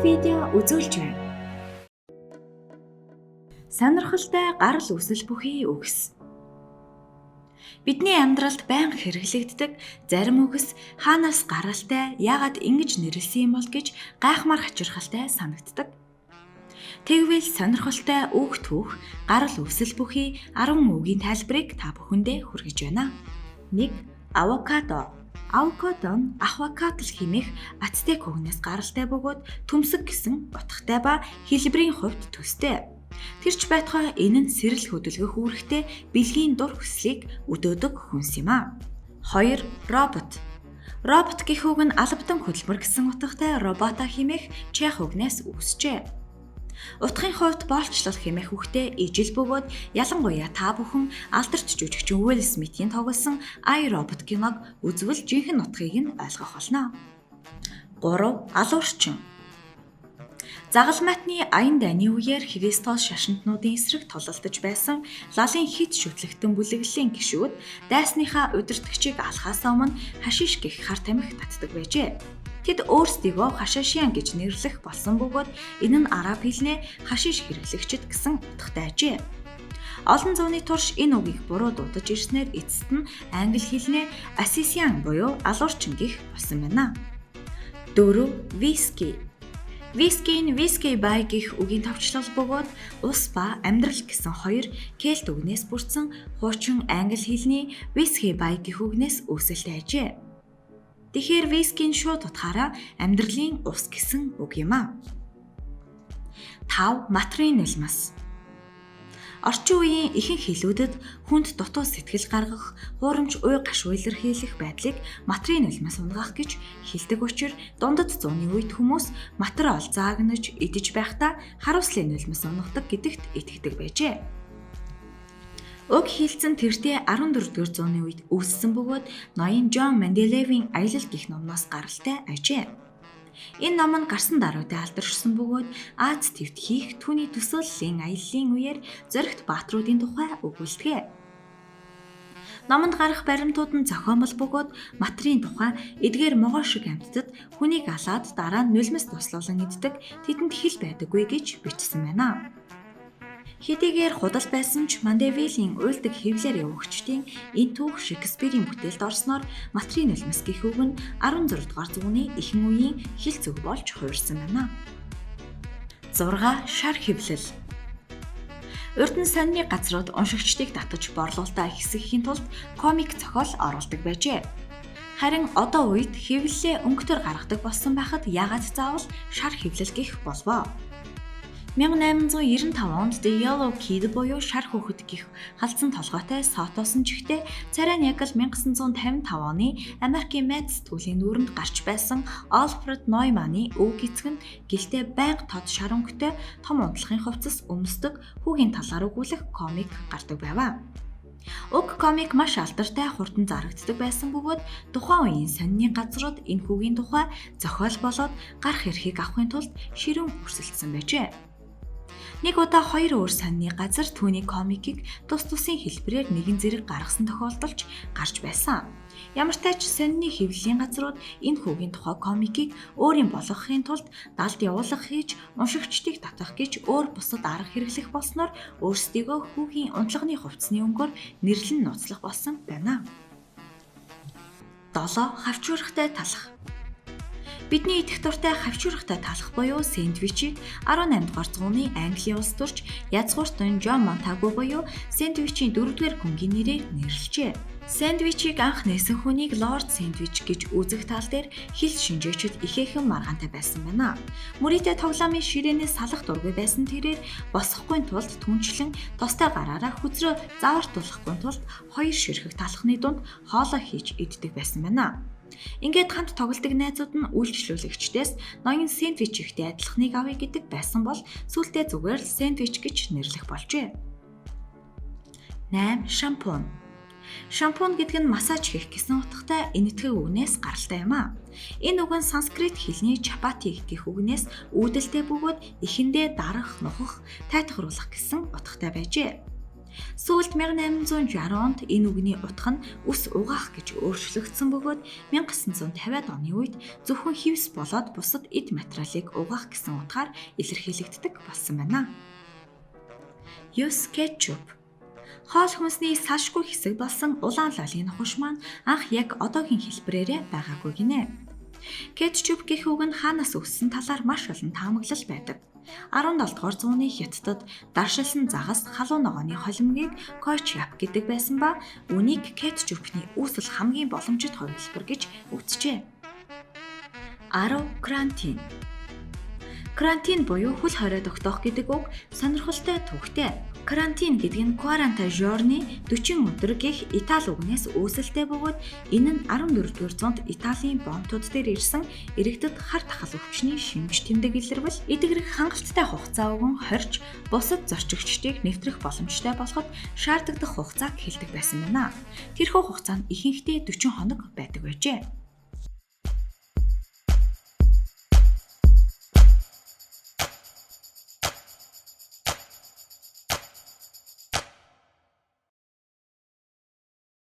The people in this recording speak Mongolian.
видео үзүүлж байна. Сонирхолтой гарал үүсэл бүхий үгс. Бидний амьдралд байнга хэрэглэгддэг зарим үгс хаанаас гаралтай, яагаад ингэж нэрлсэн юм бол гэж гайхмаар хачирхалтай санагддаг. Тэгвэл сонирхолтой үг түүх гарал үүсэл бүхий 10 үгийн тайлбарыг та бүхэндээ хүргэж байна. 1. Авокадо. Авокадо нь авокадл хэмээх ацтек үгнээс гаралтай бөгөөд төмсөг гэсэн утгатай ба хэлбэрийн хувьд төстэй. Тэрч байтугай энэ нь сэрэл хөдөлгөх үүрэгтэй бэлгийн дур хүслийг өдөөдөг хүнс юм а. 2. Робот. Робот гэх үг нь албадан хөдөлмөр гэсэн утгатай робота хэмээх чех үгнээс үүсжээ. Утгын хувьд боолчлол хэмээх үгтэй ижил бөгөөд ялангуяа та бүхэн алдарч жүжигчин Уилл Смитийн тоглосон I, Robot киног үзвэл жинхэнэ утгыг нь ойлгох болно. 3. Алуурчин. Загалмайтны аян дайны үеэр Христос шашинтнуудын эсрэг тулалдаж байсан лалын хит шүтлэгтэн бүлэглэлийн гишүүд дайсныхаа удирдагчийг алхахаас өмнө хашиш гэх хар тамхи татдаг байжээ. Тэд өөрсдийгөө хашашиан гэж нэрлэх болсон бөгөөд энэ нь араб хэлний хашиш хэрэглэгчид гэсэн утгатай ажээ. Олон зууны турш энэ үгийг буруу дуудаж ирснээр эцэст нь англи хэлний асисиан буюу алуурчин гэх болсон байна. 4. Виски. Виски нь виски бай гэх үгийн товчлол бөгөөд ус ба амьдрал гэсэн хоёр кельт үгнээс бүрдсэн хуучин англи хэлний виски бай гэх үгнээс үүсэлтэй ажээ. Тэгэхээр вискийн шууд утгаараа амьдралын ус гэсэн үг юм а. 5. Матрын нулимс. Орчин үеийн ихэнх хэлүүдэд хүнд дутуу сэтгэл гаргах, хуурамч уй гашуу илэрхийлэх байдлыг матрын нулимс унгах гэж хэлдэг учраас дундад зууны үед хүмүүс матар ол заагнаж идэж байхдаа харуулслын нулимс унгахдаг гэдэгт итгэдэг байжээ. Уг хэлцэн тэртээ 14-р зууны үед үүссэн бөгөөд ноён Жон Менделеевийн аялал гэх номноос гаралтай ажээ. Энэ ном нь гарсан даруйдаа алдаршсан бөгөөд Аз твт хийх түүний төсөөллийн аяллаа үеэр зоригт баатруудын тухай өгүүлдэг. Номонд гарах баримтууд нь зохиомол бөгөөд матрын тухай эдгээр могоо шиг амьтдад хүнийг алаад дараа нь нулимс туслуулан иддэг тэдэнд хэл байдаггүй гэж бичсэн байна. Хэдийгээр худал байсан ч Мандевилийн уйлдаг хэвлэр явагчдын энэ түүх Шекспирийн бүтээлд орсноор матрын нулимс гэх үг нь 16 дугаар зууны ихэнх үеийн хэл зүг болж хувирсан байна. 6. Шар хэвлэл. Урд нь сонины газрууд уншигчдыг татаж борлуулалтаа ихсгэхийн тулд комик зохиол оруулдаг байжээ. Харин одоо үед хэвлэлээ өнгөтөр гаргадаг болсон байхад яагаад заавал шар хэвлэл гэх болвоо? 1895 онд The Yellow Kid буюу шар хүүхэд гэх халдсан толгойтой сотоосон чихтэй царай нь яг л 1955 оны Америкийн мэд сэтгүүлийн нүүрэнд гарч байсан Альфред Нойманы өв гисг нь гэлтэй байнга тод шар өнгөтэй том унтлахын хувцас өмсдөг хүүгийн талаар өгүүлэх комик гардаг байваа. Уг комик маш алдартай хурдан зарагддаг байсан бөгөөд тухайн үеийн сонины газрууд энэ хүүгийн тухай зохиол болоод гарах эрхийг авахын тулд ширүүн өрсөлдсөн байжээ. Нэг удаа хоёр өөр сонины газар түүний комикийг тус тусын хэлбэрээр нэгэн зэрэг гаргасан тохиолдолч гарч байсан. Ямар ч тач сонины хэвлэлийн газрууд энэ хүүгийн тухай комикийг өөрийн болгохын тулд далд явуулах хийж уншигчдыг татах гэж өөр бусад арга хэрэглэх болсноор өөрсдийгөө хүүгийн унтлагын хувцсны өнгөөр нэрлэн нууцлах болсон байна. 7. Хавчуурхтай талах. Бидний идэх дуртай хавчуурхтай талах буюу сэндвичийг 18 дугаар зууны Английн улс төрч язгууртан Жон Монтаgu буюу сэндвичийн 4-р гүнгийн нэрээр нэрлэжээ. Сэндвичийг анх нээсэн хүнийг Лорд Сэндвич гэж үзэх тал дээр хэл шинжээчид ихээхэн маргаантай байсан байна. Мөрийтэй тоглоомын ширээнээс салах дургүй байсан тэрээр босохгүй тулд түнчлэн тостой гараараа хүзрөө заавартуулахгүй тулд хоёр ширхэг талхны дунд хоолой хийж иддэг байсан байна. Ингээд хамт тоглодог найзууд нь үйлчлүүлэгчдээс ноён сэндвич ихтэй адилхныг авъя гэдэг байсан бол сүүлдээ зүгээр л сэндвич гэж нэрлэх болжээ. 8. Шампунь. Шампунь гэдэг нь массаж хийх гэсэн утгатай энэтхэг үгнээс гаралтай юм а. Энэ үг нь санскрит хэлний чапати гэх үгнээс үүдэлтэй бөгөөд эхэндээ дарах, нухах, тайтгаруулах гэсэн утгатай байжээ. Сүүлд 1860 онд энэ үгний утга нь үс угаах гэж өөрчлөгдсөн бөгөөд 1950-ад оны үед зөвхөн хивс болоод бусад эд материалыг угаах гэсэн утгаар илэрхийлэгддэг болсон байна. Юс кетчуп. Хоол хүнсний салшгүй хэсэг болсон улаан лолын нухаш маань анх яг одоогийн хэлбэрээрээ байгаагүй гинэ. Кетчуп гэх үг нь хаанаас өгсөн талаар маш олон таамаглал байдаг. 17 дугаар зууны Хятадд даршилсан загас халуун ногооны холимгийг койчяп гэдэг байсан ба үнийг кетчупны үүсэл хамгийн боломжит хувилбар гэж үзжээ. 10. Карантин. Карантин буюу хөл хорой тогтоох гэдэг үг сонирхолтой түүхтэй. Карантин гэдэг нь quaranta giorni 40 өдөр гэх Итали үгнээс үүсэлтэй бөгөөд энэ нь 14-р зуунд Италийн бомтууд дээр ирсэн иргэдэд хар тахал өвчний шинж тэмдэг илэрвэл эдгэрэх хангалттай хугацаа өгөн хорж бусад зорчигчдыг нэвтрэх боломжтой болоход шаардлагадах хугацааг хэлдэг байсан байна. Тэрхүү хугацаа нь ихэнхдээ 40 хоног байдаг байжээ.